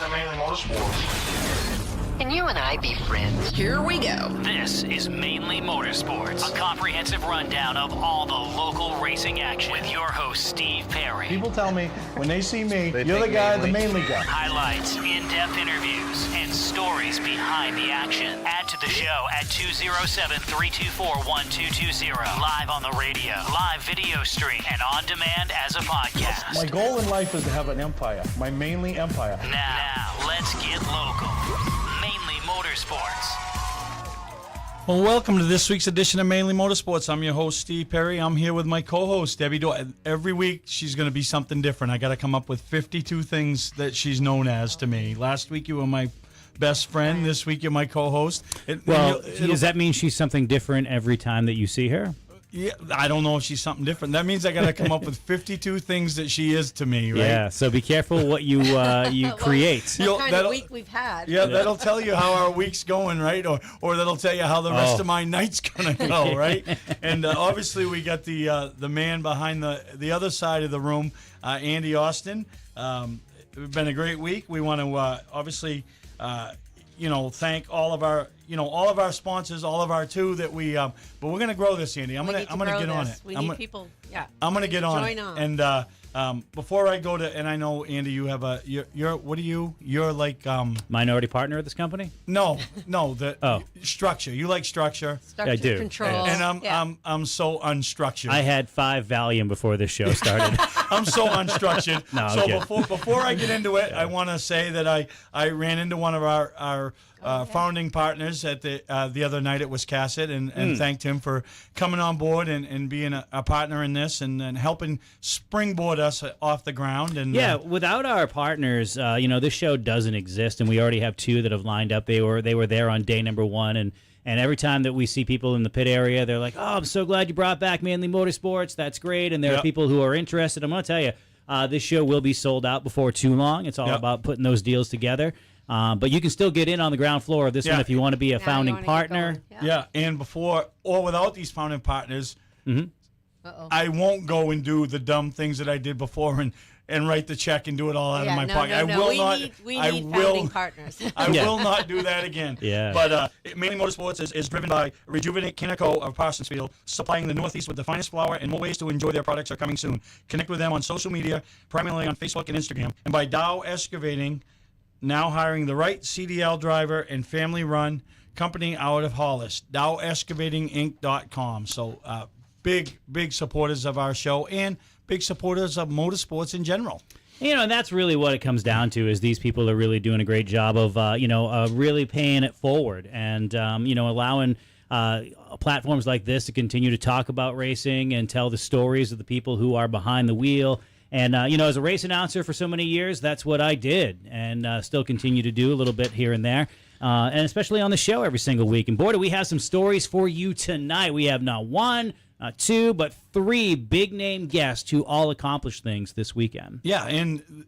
Mainely Motorsports. Can you and I be friends? Here we go. This is Mainely Motorsports, a comprehensive rundown of all the local racing action with your host, Steve Perry. People tell me, when they see me, you're the guy, the mainly guy. Highlights, in-depth interviews, and stories behind the action. Add to the show at 207-324-1220. Live on the radio, live video stream, and on demand as a podcast. My goal in life is to have an empire, my mainly empire. Now, let's get local. Mainly Motorsports. Well, welcome to this week's edition of Mainly Motorsports. I'm your host, Steve Perry. I'm here with my co-host, Debbie Dorr. Every week, she's going to be something different. I got to come up with 52 things that she's known as to me. Last week, you were my best friend. This week, you're my co-host. Does that mean she's something different every time that you see her? Yeah, I don't know if she's something different. That means I got to come up with 52 things that she is to me, right? Yeah, so be careful what you create. What kind of week we've had. Yeah, that'll tell you how our week's going, right? Or that'll tell you how the rest of my night's going to go, right? And obviously we got the man behind the other side of the room, Andy Austin. It's been a great week. We want to obviously thank all of our sponsors, all of our two that we but we're going to grow this, Andy. I'm going to get on it. We need people, I'm going to get on join it. on. And before I go to, and I know, Andy, you have you're like Minority partner of this company? No, the structure. You like structure. Structure, I do. control. And I'm so unstructured. I had 5 Valium before this show started. I'm so unstructured. No, so okay. before I get into it, I want to say that I ran into one of our founding partners at the other night at Wiscasset and thanked him for coming on board and being a partner in this and helping springboard us off the ground. And without our partners, this show doesn't exist, and we already have 2 that have lined up. They were there on day number 1, and every time that we see people in the pit area, they're like, "Oh, I'm so glad you brought back Mainly Motorsports. That's great." And there are people who are interested. I'm going to tell you, this show will be sold out before too long. It's all about putting those deals together. But you can still get in on the ground floor of this one if you want to be a founding partner. And before or without these founding partners, I won't go and do the dumb things that I did before and write the check and do it all out of my pocket. We need founding partners. I will not do that again. Yeah. But Mainly Motorsports is driven by Rejuvenate, Canna of Parsonsfield, supplying the Northeast with the finest flour, and more ways to enjoy their products are coming soon. Connect with them on social media, primarily on Facebook and Instagram, and by Dow Excavating, now hiring the right CDL driver and family-run company out of Hollis, DowExcavatingInc.com. So big supporters of our show and big supporters of motorsports in general. And that's really what it comes down to is these people are really doing a great job of, really paying it forward and, allowing platforms like this to continue to talk about racing and tell the stories of the people who are behind the wheel. And, as a race announcer for so many years, that's what I did and still continue to do a little bit here and there, and especially on the show every single week. And, boy, do we have some stories for you tonight. We have not 1, not 2, but 3 big-name guests who all accomplished things this weekend. Yeah, and,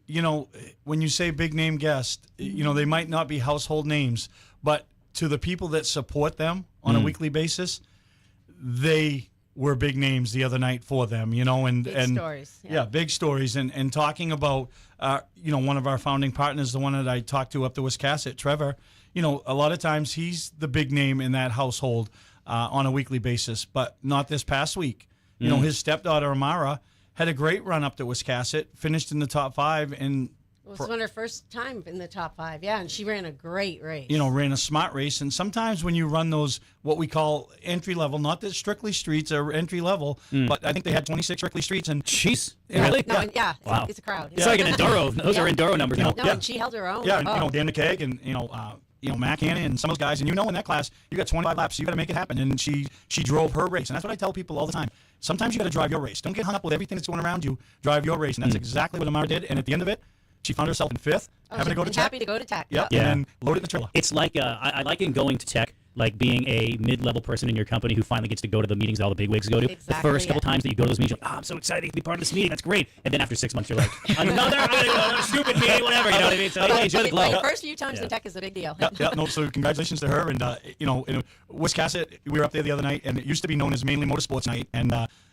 when you say big-name guest, they might not be household names, but to the people that support them on a weekly basis, they were big names the other night for them, and stories. Big stories. And talking about, one of our founding partners, the one that I talked to up to Wiscasset, Trevor, a lot of times he's the big name in that household on a weekly basis, but not this past week. His stepdaughter, Amara, had a great run up to Wiscasset, finished in the top 5, and It was one of her first time in the top 5, yeah, and she ran a great race. Ran a smart race. And sometimes when you run those, what we call entry level, not the strictly streets are entry level, but I think they had 26 strictly streets. And Jeez. Really? No, Yeah. yeah, it's a crowd. It's like an enduro. Those are enduro numbers. No, and she held her own. Yeah, and Dan McKeag and Matt Canna and some of those guys, and in that class you got 25 laps, so you got to make it happen. And she drove her race, and that's what I tell people all the time. Sometimes you got to drive your race. Don't get hung up with everything that's going around you. Drive your race, and that's exactly what Amara did. And at the end of it, she found herself in 5th, having to go to tech. Happy to go to tech. Yep. Yeah, and then load it in the trailer. It's like I like in going to tech, like being a mid-level person in your company who finally gets to go to the meetings that all the big wigs go to. Exactly, the first couple times that you go to those meetings, you're like, I'm so excited to be part of this meeting. That's great. And then after 6 months, you're like, another stupid meeting, whatever. You know what I mean? So enjoy the glow. The first few times in tech is a big deal. No, so congratulations to her. And, in Wiscasset, we were up there the other night, and it used to be known as Mainely Motorsports night. And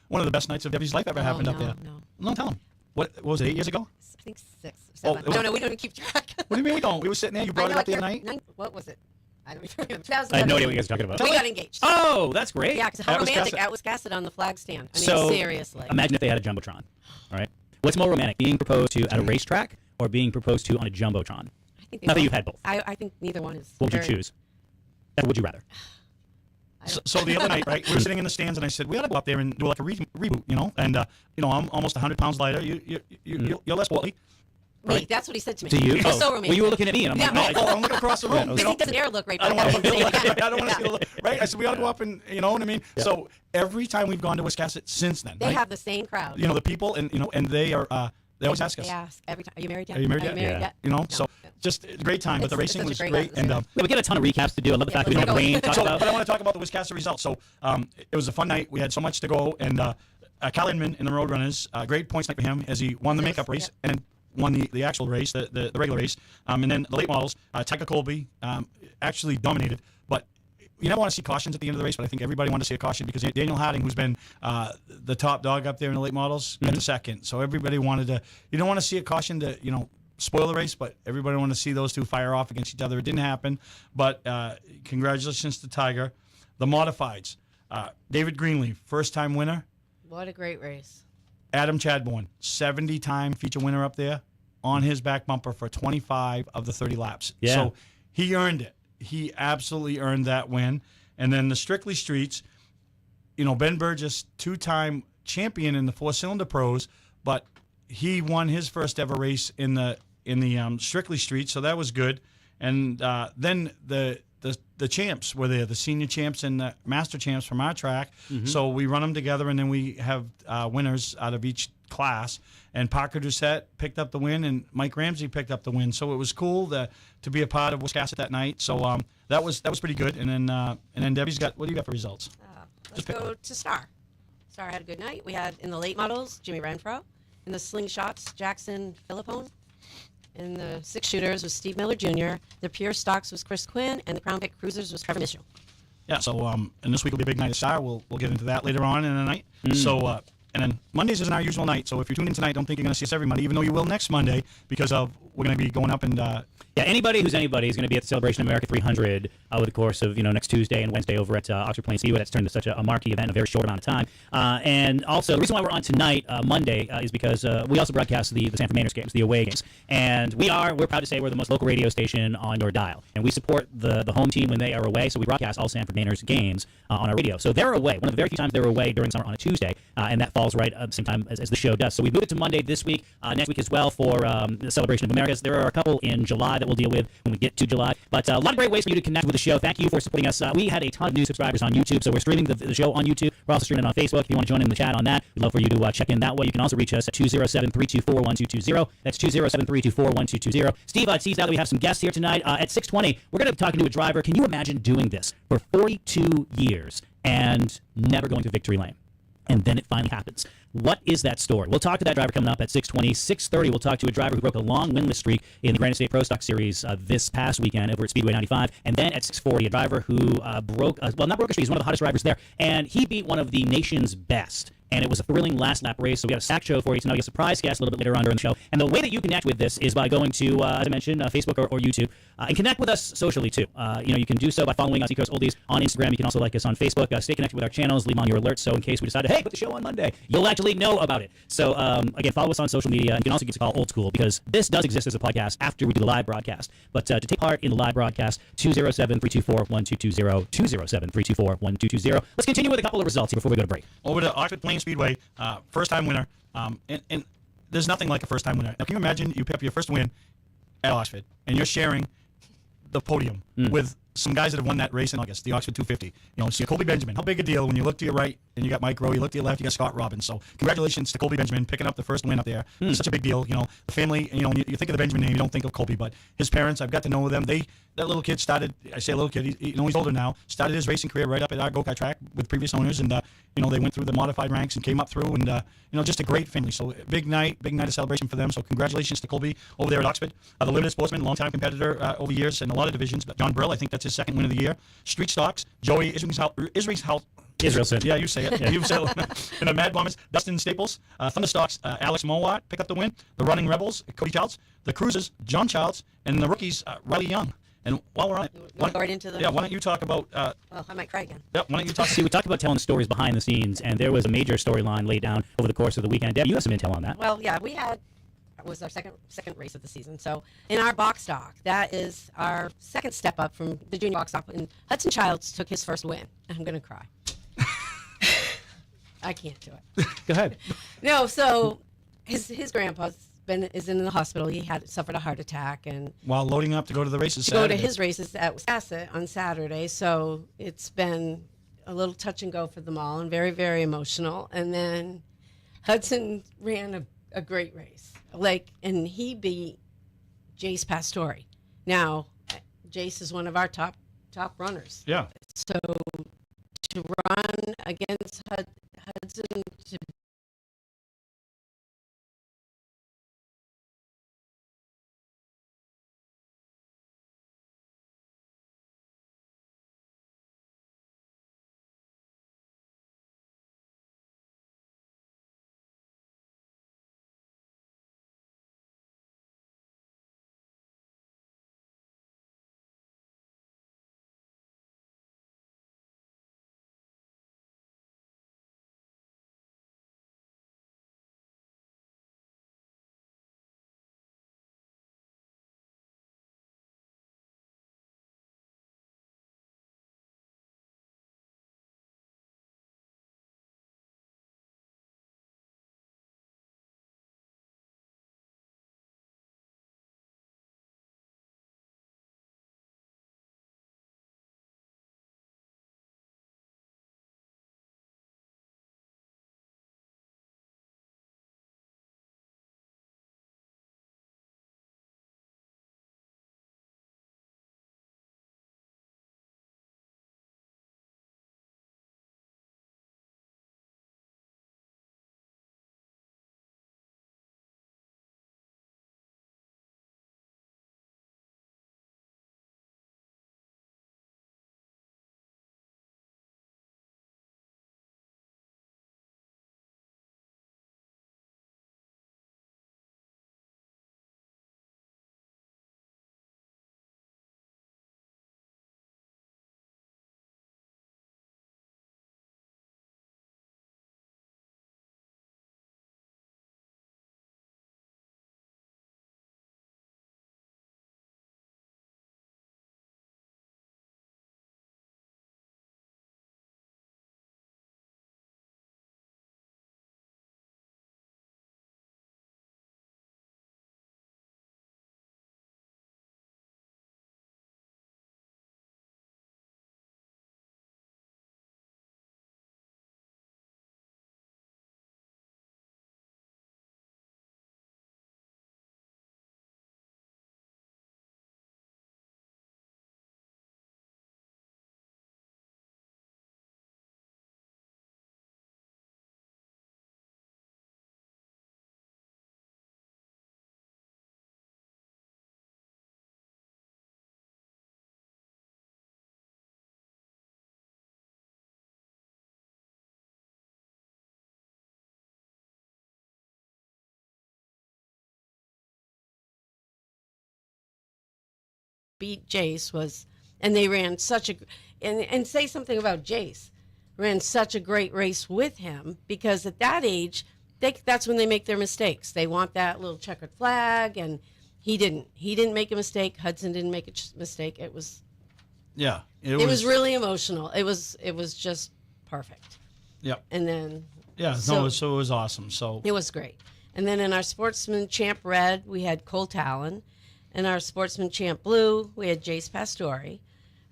one of the best nights of Debbie's life ever happened up there. No, tell him. What was it, 8 years ago? I think 6 or 7. I don't know. We don't even keep track. What do you mean we don't? We were sitting there. You brought it up the other night? What was it? I don't even remember. I have no idea what you guys are talking about. We got engaged. Oh, that's great. Yeah, because how romantic. At Wiscasset on the flag stand. I mean, so, seriously. Imagine if they had a Jumbotron. All right. What's more romantic, being proposed to at a racetrack or being proposed to on a Jumbotron? I think Not that you've had both. I think neither one is. What would you choose? Or would you rather? So the other night, right, we were sitting in the stands, and I said, we ought to go up there and do like a reboot, And, I'm almost 100 pounds lighter. You're less portly. Me, Right. that's what he said to me. To you? It was so romantic. Well, you were looking at me, and I'm like, I'm looking across the room. Because he doesn't dare look right I don't back want at to me. feel like I don't want to feel right. I said we ought to go up and you know what I mean. Yeah. So every time we've gone to Wiscasset since then, They right? have the same crowd. The people and and they are they always ask us. They ask every time, are you married yet? Are you married yet? yet? No. No. So just a great time. But the It's racing such a was great great. atmosphere. And we get a ton of recaps to do. I love the fact that we don't have rain to talk about. But I want to talk about the Wiscasset results. So it was a fun night. We had so much to go. And Cal Inman in the Roadrunners, great points night for him as he won the makeup race and then won the actual race, the regular race. And then the late models, Tyker Colby actually dominated. But you never want to see cautions at the end of the race, but I think everybody wanted to see a caution because Daniel Harding, who's been the top dog up there in the late models, got the second. So everybody wanted to. You don't want to see a caution to spoil the race, but everybody wanted to see those two fire off against each other. It didn't happen, but congratulations to Tiger. The modifieds, David Greenleaf, first-time winner. What a great race. Adam Chadbourne, 70-time feature winner up there on his back bumper for 25 of the 30 laps. Yeah. So he earned it. He absolutely earned that win. And then the Strictly Streets, Ben Burgess, 2-time champion in the 4-cylinder pros, but he won his first ever race in the Strictly Streets, so that was good. And then the champs were there, the senior champs and the master champs from our track. Mm-hmm. So we run them together, and then we have winners out of each class. And Parker Doucette picked up the win, and Mike Ramsey picked up the win. So it was cool to be a part of Wiscasset that night. So that was pretty good. And then Debbie's got, what do you got for results? Let's go to Star. Star had a good night. We had in the late models Jimmy Renfro, in the slingshots Jackson Philippone. In the 6-shooters was Steve Miller Jr. The pure stocks was Chris Quinn, and the Crown Vic cruisers was Trevor Mitchell. Yeah, so and this week will be a big night at Star. We'll get into that later on in the night. So and then Mondays isn't our usual night. So if you're tuning in tonight, don't think you're going to see us every Monday, even though you will next Monday because we're going to be going up and. Anybody who's anybody is going to be at the Celebration of America 300 over the course of next Tuesday and Wednesday over at Oxford Plains Speedway. That's turned into such a marquee event in a very short amount of time. And also, the reason why we're on tonight, Monday, is because we also broadcast the Sanford Mainers games, the away games. And we're proud to say we're the most local radio station on your dial. And we support the home team when they are away, so we broadcast all Sanford Mainers games on our radio. So they're away. One of the very few times they're away during summer on a Tuesday, and that falls right at the same time as the show does. So we moved it to Monday this week, next week as well for the Celebration of Americas. There are a couple in July that we'll deal with when we get to July. But a lot of great ways for you to connect with the show. Thank you for supporting us. We had a ton of new subscribers on YouTube, so we're streaming the show on YouTube. We're also streaming it on Facebook. If you want to join in the chat on that, we'd love for you to check in that way. You can also reach us at 207-324-1220. That's 207-324-1220. Steve teased out that we have some guests here tonight. At 6:20, we're going to be talking to a driver. Can you imagine doing this for 42 years and never going to victory lane? And then it finally happens. What is that story? We'll talk to that driver coming up at 6:20. 6:30, we'll talk to a driver who broke a long winless streak in the Granite State Pro Stock Series this past weekend over at Speedway 95. And then at 6:40, a driver who not broke a streak, he's one of the hottest drivers there. And he beat one of the nation's best. And it was a thrilling last lap race. So we got a stacked show for you tonight. We got a surprise guest a little bit later on during the show. And the way that you connect with this is by going to, as I mentioned, Facebook or YouTube. and connect with us socially too. You can do so by following us, Seacoast Oldies, on Instagram. You can also like us on Facebook. Stay connected with our channels. Leave on your alerts, so in case we decide to, hey, put the show on Monday, you'll actually know about it. So again, follow us on social media. And you can also get to call Old School, because this does exist as a podcast after we do the live broadcast. But to take part in the live broadcast, 207-324-1220, 207-324-1220. Let's continue with a couple of results here before we go to break. Over to Oxford Plains Speedway, first-time winner. And there's nothing like a first-time winner. Now, can you imagine you pick up your first win at Oxford, and you're sharing the podium with some guys that have won that race in August, the Oxford 250. So Colby Benjamin, how big a deal when you look to your right and you got Mike Rowe, you look to your left, you got Scott Robbins. So congratulations to Colby Benjamin picking up the first win up there. It's such a big deal. The family, when you think of the Benjamin name, you don't think of Colby, but his parents, I've got to know them. That little kid started, I say a little kid, he's older now, started his racing career right up at our go-kart track with previous owners, and they went through the modified ranks and came up through, and just a great family. So big night of celebration for them. So congratulations to Colby over there at Oxford. The limited sportsman, longtime competitor over years in a lot of divisions. But John Brill, I think that's his second win of the year. Street stocks, Joey Israelson. Yeah, you say it. Yeah, you say it. And the Mad Bombers, Dustin Staples. Thunderstocks, Alex Mowat picked up the win. The Running Rebels, Cody Childs. The Cruisers, John Childs. And the rookies, Riley Young. And while we're on it, why don't you talk about... well, I might cry again. Yeah, why don't you talk... See, we talked about telling the stories behind the scenes, and there was a major storyline laid down over the course of the weekend. Deb, you have some intel on that. Well, yeah, it was our second race of the season. So in our box stock, that is our second step up from the junior box stock. And Hudson Childs took his first win. I'm going to cry. I can't do it. Go ahead. No, so his grandpa's is in the hospital. He suffered a heart attack, and while loading up to go to the races go to his races at Wiscasset on Saturday. So it's been a little touch and go for them all, and very, very emotional. And then Hudson ran a great race, and he beat Jace Pastore. Now, Jace is one of our top runners. Yeah. So to run against Hudson to beat Jace was, and they ran such a, and say something about Jace, ran such a great race with him, because at that age, that's when they make their mistakes. They want that little checkered flag, and he didn't. He didn't make a mistake. Hudson didn't make a mistake. It was really emotional. It was just perfect. Yep. And then so it was awesome. So it was great. And then in our Sportsman Champ Red, we had Cole Talon. In our Sportsman Champ Blue, we had Jace Pastore.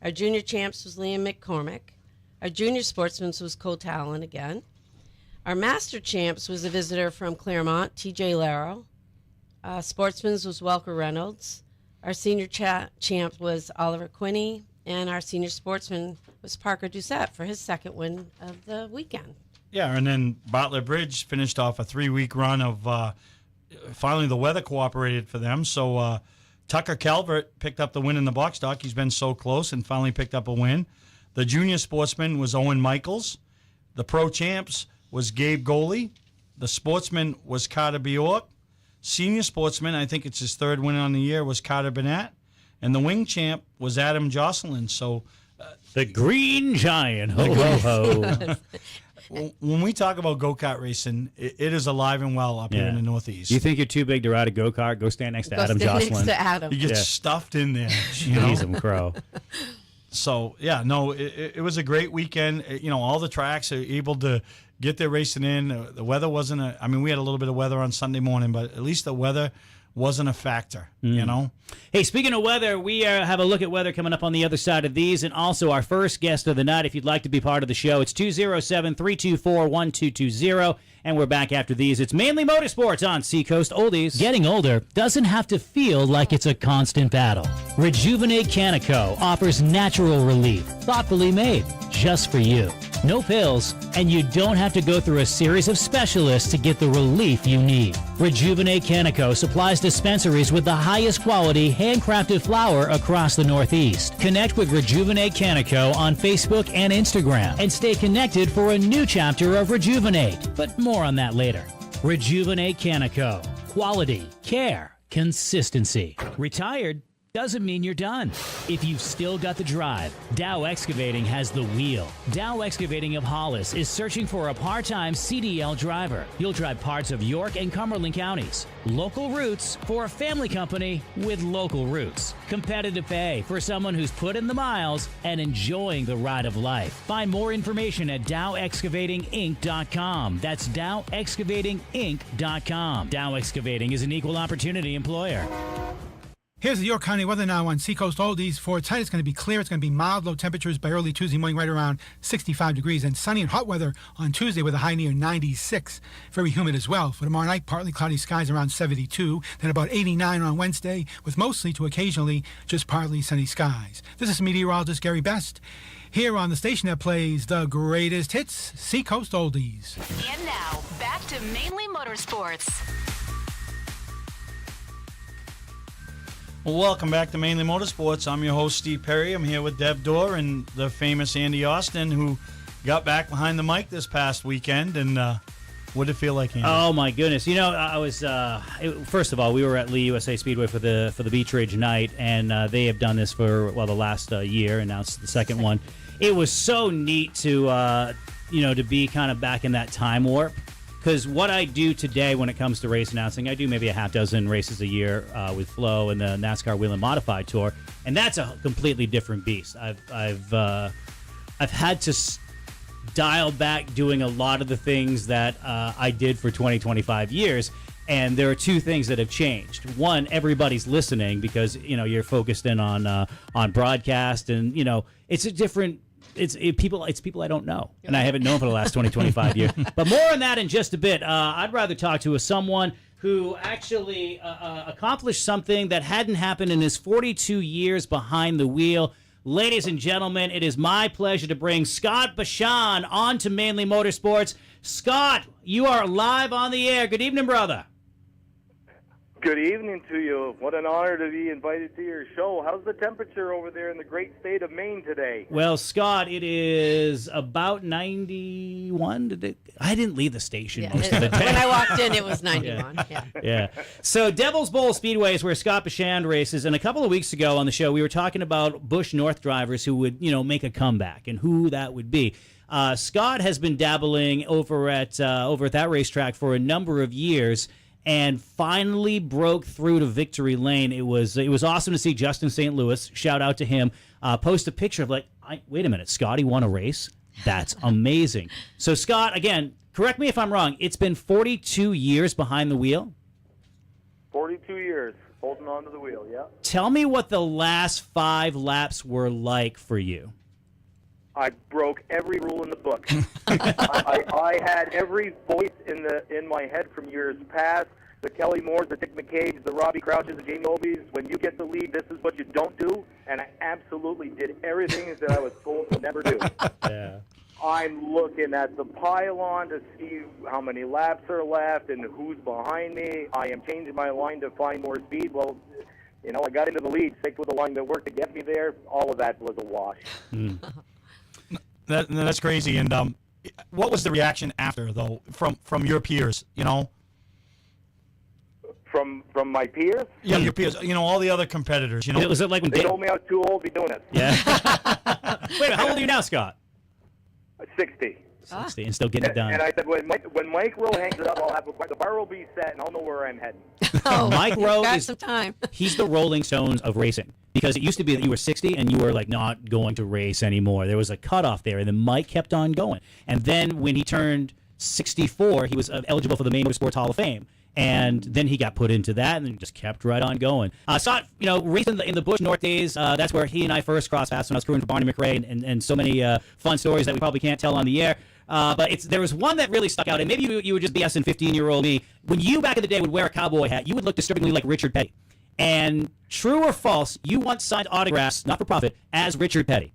Our Junior Champs was Liam McCormick. Our Junior Sportsman's was Cole Talon again. Our Master Champs was a visitor from Claremont, TJ Laro. Sportsman's was Welker Reynolds. Our Senior Champ was Oliver Quinney. And our Senior Sportsman was Parker Doucette for his second win of the weekend. Yeah, and then Bartlett Bridge finished off a 3-week run of finally the weather cooperated for them. So Tucker Calvert picked up the win in the box stock. He's been so close and finally picked up a win. The Junior Sportsman was Owen Michaels. The Pro Champs was Gabe Goley. The Sportsman was Carter Bjork. Senior Sportsman, I think it's his third win on the year, was Carter Burnett. And the Wing Champ was Adam Jocelyn. So the Green Giant. Ho, ho, ho. When we talk about go-kart racing, it is alive and well up here in the Northeast. You think you're too big to ride a go-kart? Go stand next to Adam Jocelyn. Next to Adam. You get stuffed in there. Jeez, I'm crow. So, it was a great weekend. All the tracks are able to get their racing in. The weather wasn't we had a little bit of weather on Sunday morning, but at least the weather wasn't a factor, Hey, speaking of weather, we have a look at weather coming up on the other side of these, and also our first guest of the night. If you'd like to be part of the show, it's 207-324-1220, and we're back after these. It's Mainly Motorsports on Seacoast Oldies. Getting older doesn't have to feel like it's a constant battle. Rejuvenate Canna offers natural relief, thoughtfully made, just for you. No pills, and you don't have to go through a series of specialists to get the relief you need. Rejuvenate Canna supplies dispensaries with the highest quality handcrafted flour across the Northeast. Connect with Rejuvenate Canna on Facebook and Instagram and stay connected for a new chapter of Rejuvenate. But more on that later. Rejuvenate Canna. Quality, care, consistency. Retired doesn't mean you're done. If you've still got the drive, Dow Excavating has the wheel. Dow Excavating of Hollis is searching for a part-time CDL driver. You'll drive parts of York and Cumberland counties. Local roots for a family company with local roots. Competitive pay for someone who's put in the miles and enjoying the ride of life. Find more information at dowexcavatinginc.com. That's dowexcavatinginc.com. Dow Excavating is an equal opportunity employer. Here's the York County weather now on Seacoast Oldies. For tonight, it's going to be clear. It's going to be mild, low temperatures by early Tuesday morning, right around 65 degrees. And sunny and hot weather on Tuesday with a high near 96. Very humid as well. For tomorrow night, partly cloudy skies around 72. Then about 89 on Wednesday, with mostly to occasionally just partly sunny skies. This is meteorologist Gary Best, here on the station that plays the greatest hits, Seacoast Oldies. And now, back to Mainly Motorsports. Well, welcome back to Mainly Motorsports. I'm your host, Steve Perry. I'm here with Deb Dorr and the famous Andy Austin, who got back behind the mic this past weekend. And what did it feel like, Andy? Oh, my goodness. I was, first of all, we were at Lee USA Speedway for the Beach Ridge night, and they have done this for, the last year, and now it's the second one. It was so neat to, to be kind of back in that time warp. Because what I do today when it comes to race announcing, I do maybe a half dozen races a year with Flo and the NASCAR Wheel and Modified Tour, and that's a completely different beast. I've had to dial back doing a lot of the things that I did for 25 years, and there are two things that have changed. One, everybody's listening because you're focused in on broadcast, and it's a different. It's people I don't know, and I haven't known for the last 25 years. But more on that in just a bit. I'd rather talk to someone who actually accomplished something that hadn't happened in his 42 years behind the wheel. Ladies and gentlemen, it is my pleasure to bring Scott Bashan on to Mainly Motorsports. Scott, you are live on the air. Good evening, brother. Good evening to you. What an honor to be invited to your show. How's the temperature over there in the great state of Maine today? Well, Scott, it is about 91. I didn't leave the station most of the day. When I walked in, it was 91. Yeah. Yeah. So Devil's Bowl Speedway is where Scott Bashand races, and a couple of weeks ago on the show, we were talking about Busch North drivers who would, make a comeback and who that would be. Scott has been dabbling over at that racetrack for a number of years, and finally broke through to victory lane. It was awesome to see Justin St. Louis, shout out to him, post a picture of wait a minute, Scotty won a race? That's amazing. So Scott, again, correct me if I'm wrong, it's been 42 years behind the wheel? 42 years, holding on to the wheel, yeah. Tell me what the last 5 laps were like for you. I broke every rule in the book. I had every voice in my head from years past. The Kelly Moores, the Dick McCabe's, the Robbie Crouches, the Jamie Obies. When you get the lead, this is what you don't do. And I absolutely did everything that I was told to never do. Yeah. I'm looking at the pylon to see how many laps are left and who's behind me. I am changing my line to find more speed. Well, I got into the lead, stick with the line that worked to get me there. All of that was a wash. That's crazy. And what was the reaction after, though, from your peers? From my peers? Yeah, your peers. All the other competitors. Was it like when they told me I was too old to be doing it? Yeah. Wait, how old are you now, Scott? 60. 60, and still getting it done. And I said, when Mike Rowe hangs it up, the bar will be set, and I'll know where I'm heading. Mike Rowe got some time. He's the Rolling Stones of racing, because it used to be that you were 60 and you were not going to race anymore. There was a cutoff there, and then Mike kept on going. And then when he turned 64, he was eligible for the Mainely Motorsports Hall of Fame. And then he got put into that, and then just kept right on going. Scott, racing in the Busch North days, that's where he and I first crossed paths when I was crewing for Barney McRae, and so many fun stories that we probably can't tell on the air. But there was one that really stuck out, and maybe you were just BSing 15-year-old me. When you, back in the day, would wear a cowboy hat, you would look disturbingly like Richard Petty. And true or false, you once signed autographs, not for profit, as Richard Petty.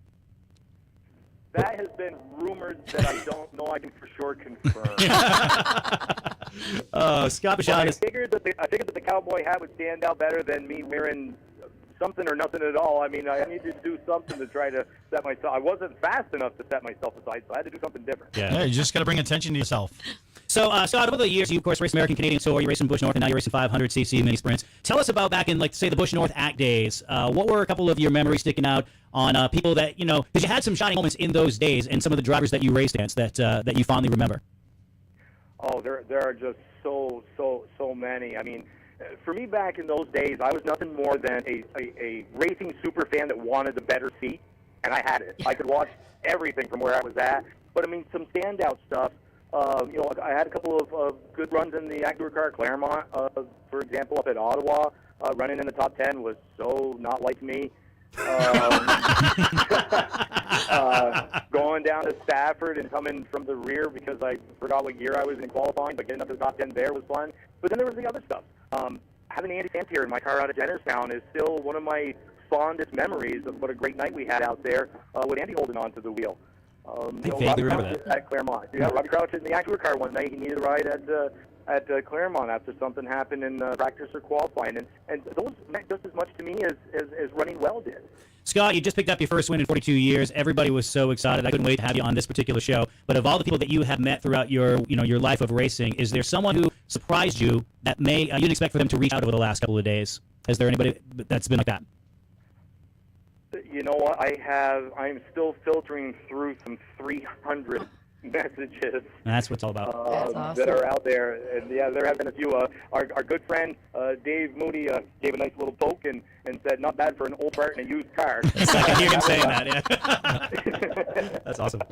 That has been rumored that I don't know I can for sure confirm. Scott Bashand. I figured that the cowboy hat would stand out better than me wearing something or nothing at all. I mean, I needed to do something to try to set myself. I wasn't fast enough to set myself aside, so I had to do something different. Yeah, you just got to bring attention to yourself. So, Scott, over the years, you, of course, raced American Canadian Tour, you raced in Busch North, and now you're racing 500cc mini sprints. Tell us about back in, say, the Busch North Act days. What were a couple of your memories sticking out on people that, because you had some shining moments in those days, and some of the drivers that you raced against that you fondly remember? Oh, there are just so many. I mean, for me back in those days, I was nothing more than a racing super fan that wanted the better seat, and I had it. I could watch everything from where I was at. But, I mean, some standout stuff. I had a couple of good runs in the Acura car. Claremont, for example, up at Ottawa, running in the top 10 was so not like me. Going down to Stafford and coming from the rear because I forgot what year I was in qualifying, but getting up to the top 10 there was fun. But then there was the other stuff. Having Andy Santier in my car out of Jennerstown is still one of my fondest memories of what a great night we had out there with Andy holding on to the wheel. I vaguely remember that. At Claremont. Yeah, Robbie Crouch in the Acura car one night. He needed a ride at Claremont after something happened in practice or qualifying. And those meant just as much to me as running well did. Scott, you just picked up your first win in 42 years. Everybody was so excited. I couldn't wait to have you on this particular show. But of all the people that you have met throughout your life of racing, is there someone who surprised you that you didn't expect for them to reach out over the last couple of days? Is there anybody that's been like that? You know what? I'm still filtering through some 300 messages. That's what it's all about. Awesome. That are out there. And yeah, there have been a few. Our good friend Dave Mooney gave a nice little poke and said, "Not bad for an old fart in a used car." I can hear him saying that. Yeah. That's awesome.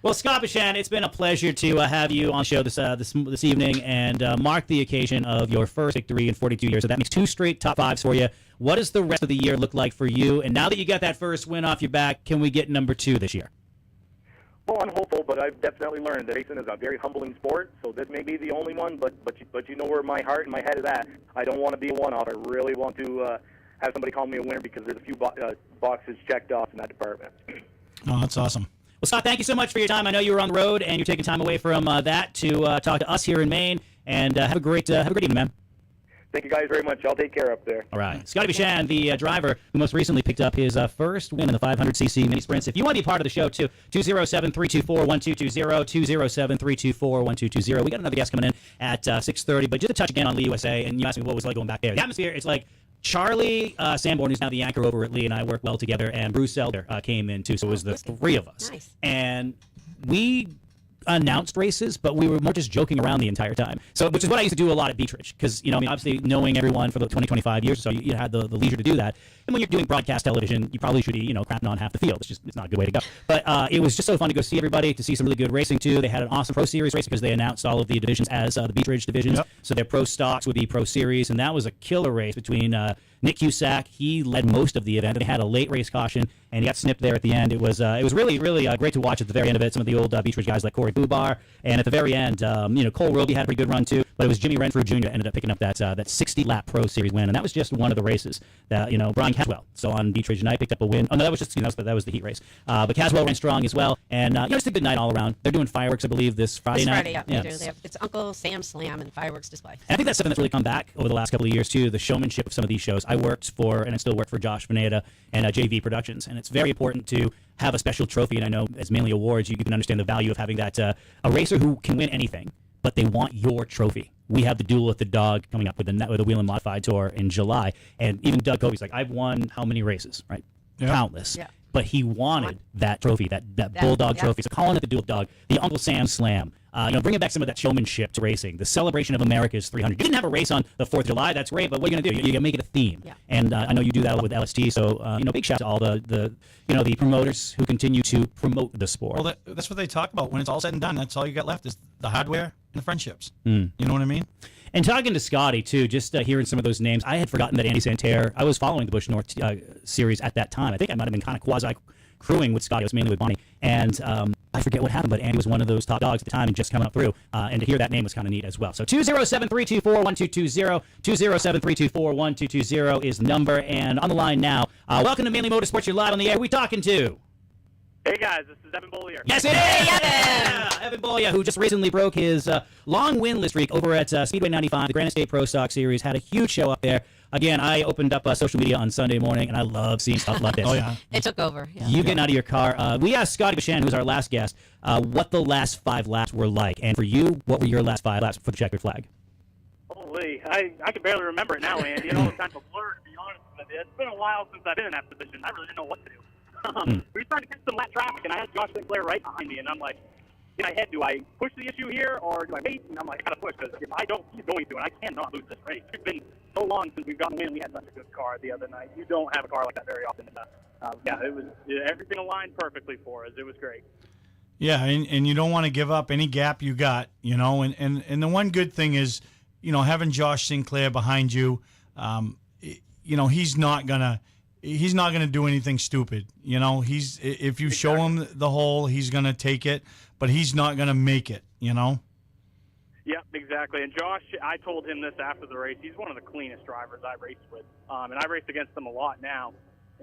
Well, Scott Bashand, it's been a pleasure to have you on the show this evening and mark the occasion of your first victory in 42 years. So that means 2 straight top 5s for you. What does the rest of the year look like for you? And now that you got that first win off your back, can we get number 2 this year? Well, I'm hopeful, but I've definitely learned that racing is a very humbling sport, so this may be the only one, but you know where my heart and my head is at. I don't want to be a one-off. I really want to have somebody call me a winner because there's a few boxes checked off in that department. Oh, that's awesome. Well, Scott, thank you so much for your time. I know you were on the road, and you're taking time away from that to talk to us here in Maine, and have a great evening, man. Thank you guys very much. I'll take care up there. All right. Scotty Bishan, the driver who most recently picked up his first win in the 500cc mini sprints. If you want to be part of the show, too, 207-324-1220, 207-324-1220. We got another guest coming in at 6:30, but just to touch again on Lee USA, and you asked me what it was like going back there. The atmosphere, it's like Charlie Sanborn, who's now the anchor over at Lee, and I work well together, and Bruce Elder came in, too, so it was the three of us. Nice. And we announced races, but we were more just joking around the entire time. So, which is what I used to do a lot at Beechridge, because obviously knowing everyone for the 25 years, so you had the leisure to do that. And when you're doing broadcast television, you probably should be crapping on half the field. It's not a good way to go. But it was just so fun to go see everybody, to see some really good racing too. They had an awesome Pro Series race because they announced all of the divisions as the Beechridge divisions. Yep. So their Pro Stocks would be Pro Series, and that was a killer race between Nick Cusack. He led most of the event. They had a late race caution, and he got snipped there at the end. It was really, really great to watch at the very end of it. Some of the old Beechridge guys like Corey Bubar, and at the very end, Cole Roby had a pretty good run too. But it was Jimmy Renfrew Jr. ended up picking up that 60-lap Pro Series win, and that was just one of the races that Brian Caswell. So on Beechridge tonight picked up a win. Oh no, that was just that was the heat race. But Caswell ran strong as well, and just a good night all around. They're doing fireworks, I believe, this Friday night. Friday, yeah. They do. It's Uncle Sam Slam and fireworks display. And I think that's something that's really come back over the last couple of years too. The showmanship of some of these shows. I worked for, and I still work for, Josh Veneta and JV Productions, and it's very important to have a special trophy. And I know as Mainly Awards, you can understand the value of having that a racer who can win anything, but they want your trophy. We have the Duel with the Dog coming up with the Wheel and Modified Tour in July, and even Doug Covey's like, I've won how many races, right? Yep. Countless. Yeah. But he wanted that trophy, that Bulldog trophy. So calling it the Duel Dog, the Uncle Sam Slam, bringing back some of that showmanship to racing, the celebration of America's 300. You didn't have a race on the 4th of July, that's great, but what are you going to do? You're going to make it a theme. Yeah. And I know you do that with LST, so big shout out to all the promoters who continue to promote the sport. Well, that's what they talk about. When it's all said and done, that's all you got left is the hardware and the friendships. You know what I mean? And talking to Scotty, too, just hearing some of those names, I had forgotten that Andy Santerre, I was following the Busch North series at that time. I think I might have been kind of quasi-crewing with Scotty. I was mainly with Bonnie. And I forget what happened, but Andy was one of those top dogs at the time and just coming up through. And to hear that name was kind of neat as well. So 207-324-1220, 207-324-1220 is the number. And on the line now, welcome to Mainly Motorsports. You're live on the air. Who are we talking to? Hey guys, this is Evan Bollier. Yes, it is! Yeah, Evan Bollier, who just recently broke his long winless streak over at Speedway 95, the Granite State Pro Stock Series. Had a huge show up there. Again, I opened up social media on Sunday morning, and I love seeing stuff like this. Oh, yeah. It took over. Yeah. You getting out of your car. We asked Scotty Bishan, who was our last guest, what the last 5 laps were like. And for you, what were your last 5 laps for the checkered flag? Holy, I can barely remember it now, Andy. It's kind of a blur, to be honest with you. It's been a while since I've been in that position. I really didn't know what to do. We were trying to catch some lap traffic, and I had Josh Sinclair right behind me, and I'm like, in my head, do I push the issue here, or do I wait? And I'm like, I gotta push, because if I don't, he's going to, and I cannot lose this race. It's been so long since we've gotten a win. We had such a good car the other night. You don't have a car like that very often. Everything aligned perfectly for us. It was great. Yeah, and you don't want to give up any gap you got, and the one good thing is, having Josh Sinclair behind you, he's not gonna do anything stupid. If you show him the hole, he's gonna take it, but he's not gonna make it. Yeah, exactly. And Josh, I told him this after the race. He's one of the cleanest drivers I've raced with, and I raced against him a lot now.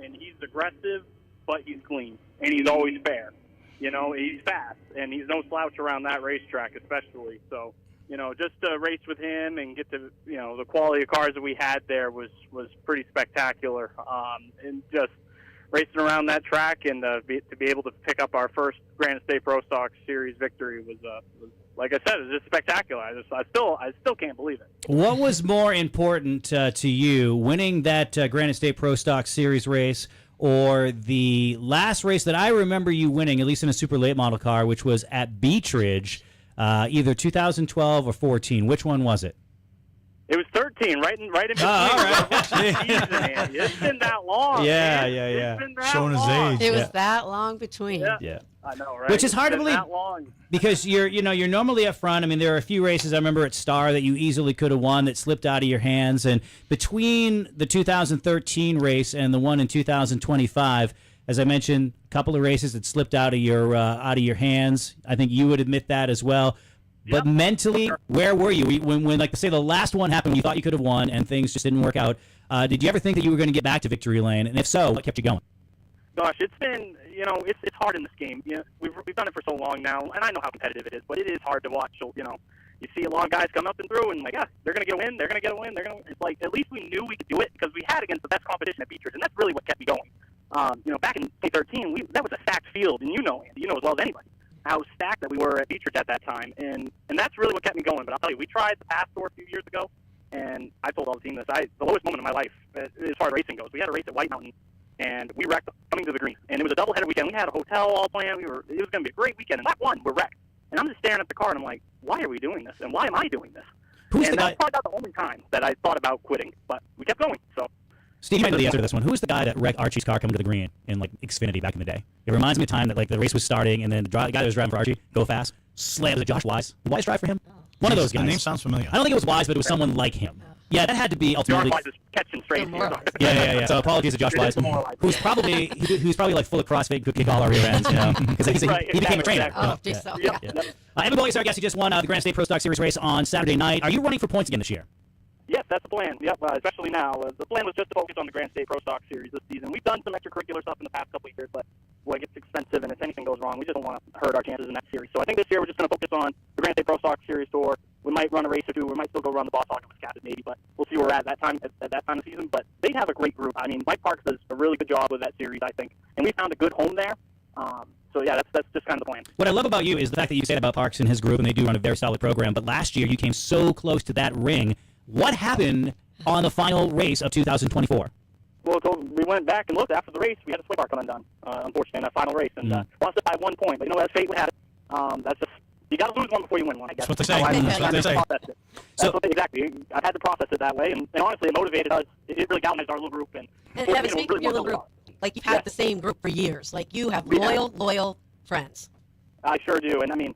And he's aggressive, but he's clean, and he's always fair. He's fast, and he's no slouch around that racetrack, especially. So, just to race with him and get to, the quality of cars that we had there was pretty spectacular. And just racing around that track and to be able to pick up our first Granite State Pro Stock Series victory was like I said, it was just spectacular. I still can't believe it. What was more important to you, winning that Granite State Pro Stock Series race, or the last race that I remember you winning, at least in a super late model car, which was at Beechridge, either 2012 or 14? Which one was it? It was 13, right in between. Oh, all right. It's been that long. Yeah. It's been that Showing long. his age. It was that long between. Yeah. I know, right? Which is hard to It's been believe. that long. Because you're normally up front. I mean, there are a few races I remember at Star that you easily could have won that slipped out of your hands. And between the 2013 race and the one in 2025, as I mentioned, a couple of races that slipped out of your hands. I think you would admit that as well. But mentally, where were you when like say the last one happened? You thought you could have won, and things just didn't work out. Did you ever think that you were going to get back to victory lane? And if so, what kept you going? Gosh, it's been, it's hard in this game. We've done it for so long now, and I know how competitive it is, but it is hard to watch, you see a lot of guys come up and through, and like, yeah, they're going to get a win, they're going to get a win, it's like, at least we knew we could do it because we had against the best competition at Beechers, and that's really what kept me going. Back in 2013, that was a stacked field, and Andy, you know as well as anybody how stacked that we were at Beechers at that time, and that's really what kept me going. But I'll tell you, we tried the Pass Tour a few years ago, and I told all the team this, the lowest moment of my life as far as racing goes, we had a race at White Mountain, and we wrecked coming to the green, and it was a doubleheader weekend. We had a hotel all planned. It was going to be a great weekend, and that one, we're wrecked. And I'm just staring at the car, and I'm like, why are we doing this, and why am I doing this? And that's probably not the only time that I thought about quitting, but we kept going, so. Steve, you might know the answer to this one. Who was the guy that wrecked Archie's car coming to the green in like Xfinity back in the day? It reminds me of time that like the race was starting and then the guy that was driving for Archie, go fast, slams at Josh Wise. Did Wise drive for him? One of those guys. The name sounds familiar. I don't think it was Wise, but it was someone like him. Yeah, that had to be ultimately. Josh Wise is catching straight. Yeah. So apologies to Josh Wise, who's probably like full of CrossFit, could kick all our rear ends, because he became a trainer. Oh, yeah. Evan Boyes, our guest, he just won the Grand State Pro Stock Series race on Saturday night. Are you running for points again this year? Yes, that's the plan. Yep, especially now. The plan was just to focus on the Grand State Pro Stock Series this season. We've done some extracurricular stuff in the past couple of years, but it gets expensive, and if anything goes wrong, we just don't want to hurt our chances in that series. So I think this year we're just going to focus on the Grand State Pro Stock Series Tour. We might run a race or two. We might still go run the Boss Hog with Scattered maybe, but we'll see where we're at that time of the season. But they have a great group. I mean, Mike Parks does a really good job with that series, I think, and we found a good home there. So yeah, that's just kind of the plan. What I love about you is the fact that you said about Parks and his group, and they do run a very solid program. But last year you came so close to that ring. What happened on the final race of 2024? Well, we went back and looked after the race. We had a sway bar come undone, unfortunately, in that final race, and lost it by 1 point. But that's fate. We had it. That's just you got to lose one before you win one. I guess that's what they say. That's what they say. So exactly, I've had to process it that way, and honestly, it motivated us. It really galvanized our little group. And speaking of your little group, like you've had the same group for years. Like you have loyal friends. I sure do, and I mean.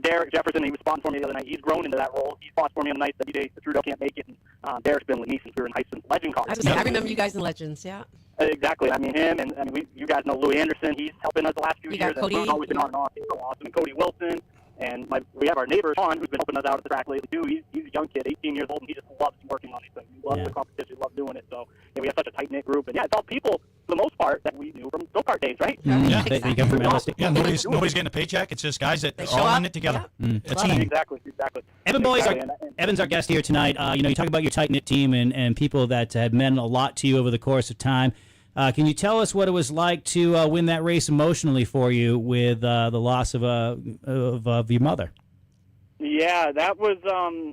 Derek Jefferson, he was spotting for me the other night. He's grown into that role. He fought for me on the night that Trudeau can't make it. And Derek's been with me since we were in high school. Legend car. I remember you guys in Legends, yeah. Exactly. I mean, him, and you guys know Louis Anderson. He's helping us the last few years. Cody. He's always been on and off. He's so awesome. And Cody Wilson. And we have our neighbor, Sean, who's been helping us out at the track lately, too. He's a young kid, 18 years old, and he just loves working on these things. He loves the competition. He loves doing it. So we have such a tight-knit group. And, it's all people, for the most part, that we knew from go-kart days, right? Yeah, they come from LSD. Yeah, nobody's getting a paycheck. It's just guys that are all in it together. A team. Exactly. Evan Boyes, Evan's our guest here tonight. You talk about your tight-knit team and people that have meant a lot to you over the course of time. Can you tell us what it was like to win that race emotionally for you with the loss of your mother? Yeah, that was.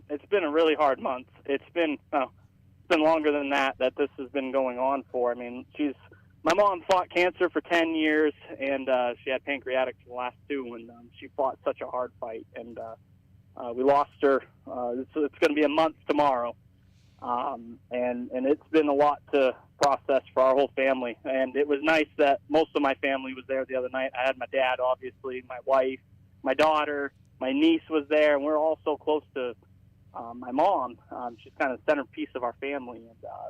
It's been a really hard month. It's been longer than that this has been going on for. I mean, my mom fought cancer for 10 years, and she had pancreatic for the last 2, and she fought such a hard fight, and we lost her. It's going to be a month tomorrow, and it's been a lot to process for our whole family. And it was nice that most of my family was there the other night. I had my dad, obviously, my wife, my daughter. My niece was there, and we're all so close to my mom. She's kind of the centerpiece of our family, and